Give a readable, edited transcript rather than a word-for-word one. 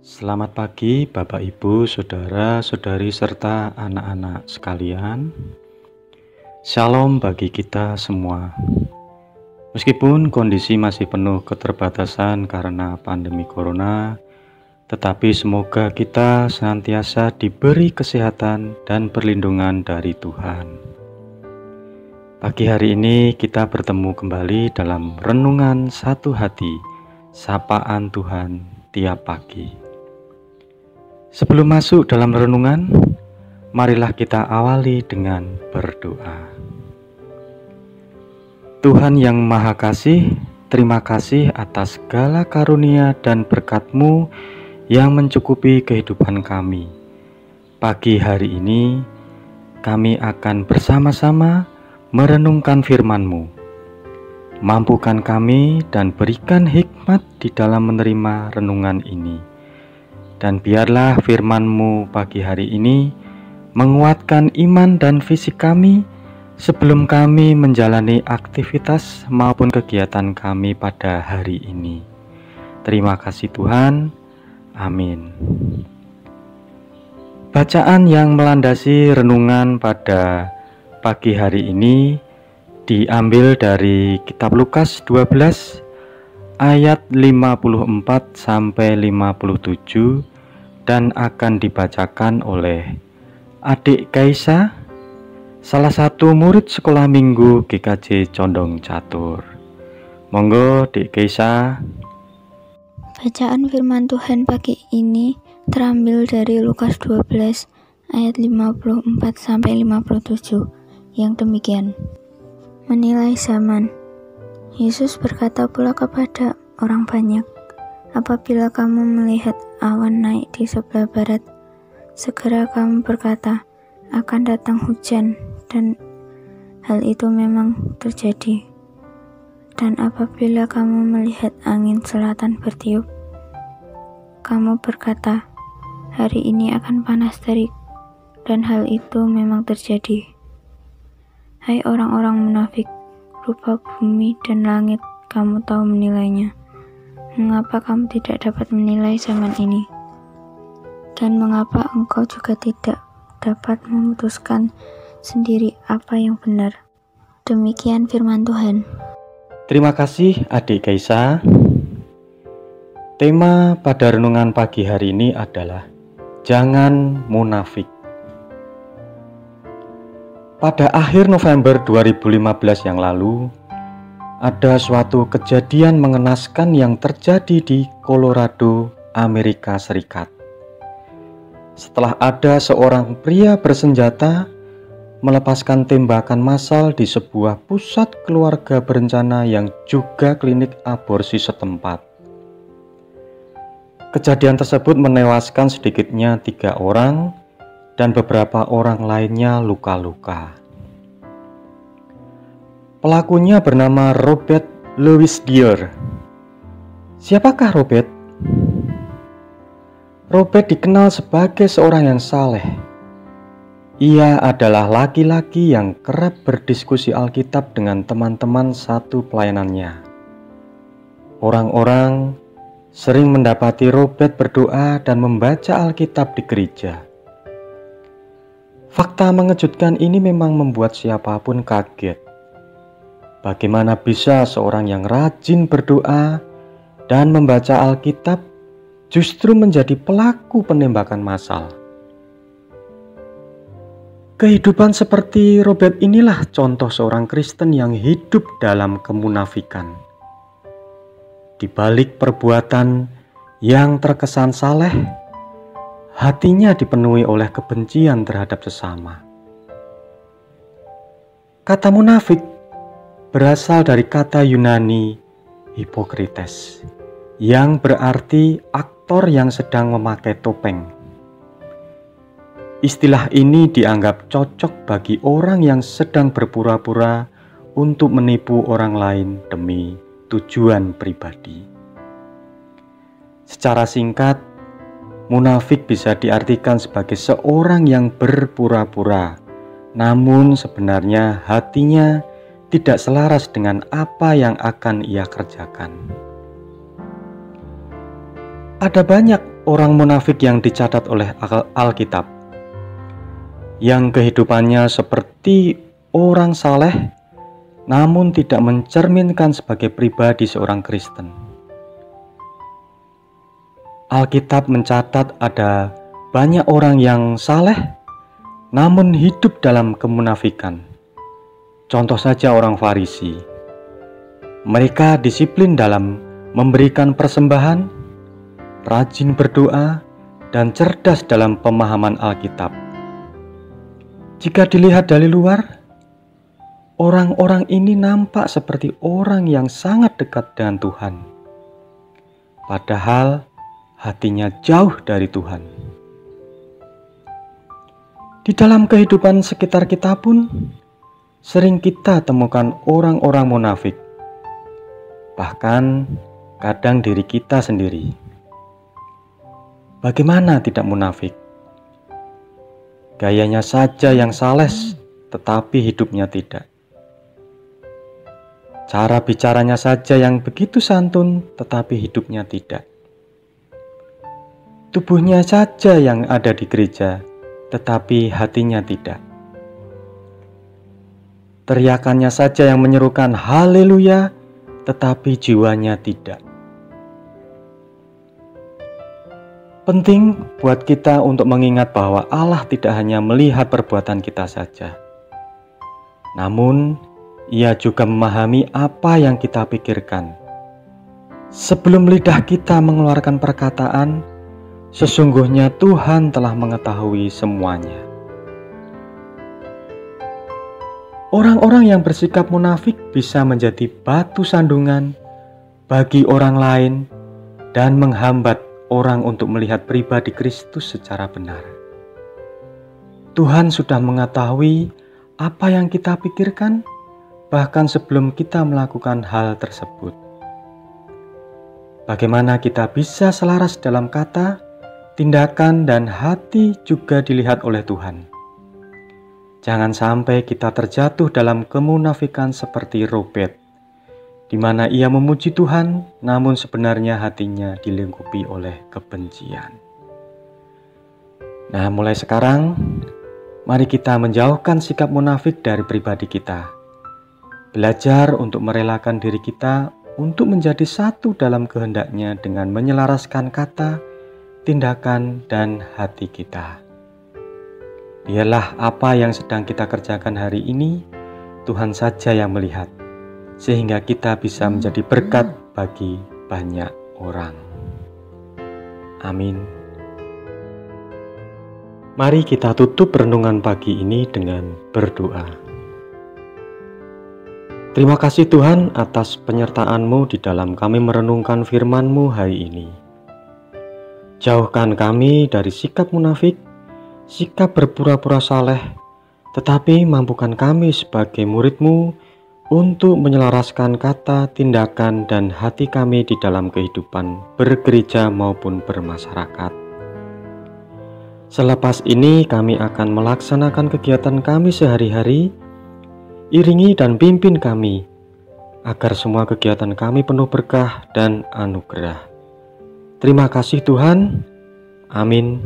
Selamat pagi Bapak Ibu, Saudara-saudari serta anak-anak sekalian. Shalom bagi kita semua. Meskipun kondisi masih penuh keterbatasan karena pandemi corona, tetapi semoga kita senantiasa diberi kesehatan dan perlindungan dari Tuhan. Pagi hari ini kita bertemu kembali dalam renungan satu hati, sapaan Tuhan tiap pagi. Sebelum masuk dalam renungan, marilah kita awali dengan berdoa. Tuhan yang Maha Kasih, terima kasih atas segala karunia dan berkat-Mu yang mencukupi kehidupan kami. Pagi hari ini, kami akan bersama-sama merenungkan firman-Mu. Mampukan kami dan berikan hikmat di dalam menerima renungan ini. Dan biarlah firman-Mu pagi hari ini menguatkan iman dan fisik kami sebelum kami menjalani aktivitas maupun kegiatan kami pada hari ini. Terima kasih Tuhan. Amin. Bacaan yang melandasi renungan pada pagi hari ini diambil dari kitab Lukas 12 ayat 54 sampai 57 dan akan dibacakan oleh Adik Kaisa, salah satu murid sekolah minggu GKJ Condong Catur. Monggo Dik Kaisa. Bacaan firman Tuhan pagi ini terambil dari Lukas 12 ayat 54 sampai 57 yang demikian. Menilai zaman. Yesus berkata pula kepada orang banyak, apabila kamu melihat awan naik di sebelah barat, segera kamu berkata, akan datang hujan, dan hal itu memang terjadi. Dan apabila kamu melihat angin selatan bertiup, kamu berkata, hari ini akan panas terik, dan hal itu memang terjadi. Hai orang-orang munafik, rupa bumi dan langit kamu tahu menilainya. Mengapa kamu tidak dapat menilai zaman ini? Dan mengapa engkau juga tidak dapat memutuskan sendiri apa yang benar? Demikian firman Tuhan. Terima kasih Adik Kaisa. Tema pada renungan pagi hari ini adalah jangan munafik. Pada akhir November 2015 yang lalu, ada suatu kejadian mengenaskan yang terjadi di Colorado, Amerika Serikat. Setelah ada seorang pria bersenjata melepaskan tembakan massal di sebuah pusat keluarga berencana yang juga klinik aborsi setempat. Kejadian tersebut menewaskan sedikitnya 3 orang dan beberapa orang lainnya luka-luka. Pelakunya bernama Robert Louis Deere. Siapakah Robert? Robert dikenal sebagai seorang yang saleh. Ia adalah laki-laki yang kerap berdiskusi Alkitab dengan teman-teman satu pelayanannya. Orang-orang sering mendapati Robert berdoa dan membaca Alkitab di gereja. Fakta mengejutkan ini memang membuat siapapun kaget. Bagaimana bisa seorang yang rajin berdoa dan membaca Alkitab justru menjadi pelaku penembakan massal? Kehidupan seperti Robert inilah contoh seorang Kristen yang hidup dalam kemunafikan. Di balik perbuatan yang terkesan saleh, hatinya dipenuhi oleh kebencian terhadap sesama. Kata munafik berasal dari kata Yunani hipokrites, yang berarti aktor yang sedang memakai topeng. Istilah ini dianggap cocok bagi orang yang sedang berpura-pura untuk menipu orang lain demi tujuan pribadi. Secara singkat, munafik bisa diartikan sebagai seorang yang berpura-pura, namun sebenarnya hatinya tidak selaras dengan apa yang akan ia kerjakan. Ada banyak orang munafik yang dicatat oleh Alkitab, yang kehidupannya seperti orang saleh, namun tidak mencerminkan sebagai pribadi seorang Kristen. Alkitab mencatat ada banyak orang yang saleh, namun hidup dalam kemunafikan. Contoh saja orang Farisi. Mereka disiplin dalam memberikan persembahan, rajin berdoa, dan cerdas dalam pemahaman Alkitab. Jika dilihat dari luar, orang-orang ini nampak seperti orang yang sangat dekat dengan Tuhan. Padahal hatinya jauh dari Tuhan. Di dalam kehidupan sekitar kita pun, sering kita temukan orang-orang munafik. Bahkan kadang diri kita sendiri. Bagaimana tidak munafik? Gayanya saja yang saleh, tetapi hidupnya tidak. Cara bicaranya saja yang begitu santun, tetapi hidupnya tidak. Tubuhnya saja yang ada di gereja, tetapi hatinya tidak. Teriakannya saja yang menyerukan haleluya, tetapi jiwanya tidak. Penting buat kita untuk mengingat bahwa Allah tidak hanya melihat perbuatan kita saja, namun Ia juga memahami apa yang kita pikirkan. Sebelum lidah kita mengeluarkan perkataan, sesungguhnya Tuhan telah mengetahui semuanya. Orang-orang yang bersikap munafik bisa menjadi batu sandungan bagi orang lain dan menghambat orang untuk melihat pribadi Kristus secara benar. Tuhan sudah mengetahui apa yang kita pikirkan, bahkan sebelum kita melakukan hal tersebut. Bagaimana kita bisa selaras dalam kata, tindakan, dan hati juga dilihat oleh Tuhan. Jangan sampai kita terjatuh dalam kemunafikan seperti Robert, di mana ia memuji Tuhan, namun sebenarnya hatinya dilingkupi oleh kebencian. Nah, mulai sekarang, mari kita menjauhkan sikap munafik dari pribadi kita. Belajar untuk merelakan diri kita untuk menjadi satu dalam kehendaknya dengan menyelaraskan kata, tindakan, dan hati kita. Biarlah apa yang sedang kita kerjakan hari ini, Tuhan saja yang melihat, sehingga kita bisa menjadi berkat bagi banyak orang. Amin. Mari kita tutup renungan pagi ini dengan berdoa. Terima kasih Tuhan atas penyertaan-Mu di dalam kami merenungkan firman-Mu hari ini. Jauhkan kami dari sikap munafik, sikap berpura-pura saleh, tetapi mampukan kami sebagai murid-Mu untuk menyelaraskan kata, tindakan, dan hati kami di dalam kehidupan bergereja maupun bermasyarakat. Selepas ini kami akan melaksanakan kegiatan kami sehari-hari. Iringi dan pimpin kami, agar semua kegiatan kami penuh berkah dan anugerah. Terima kasih Tuhan. Amin.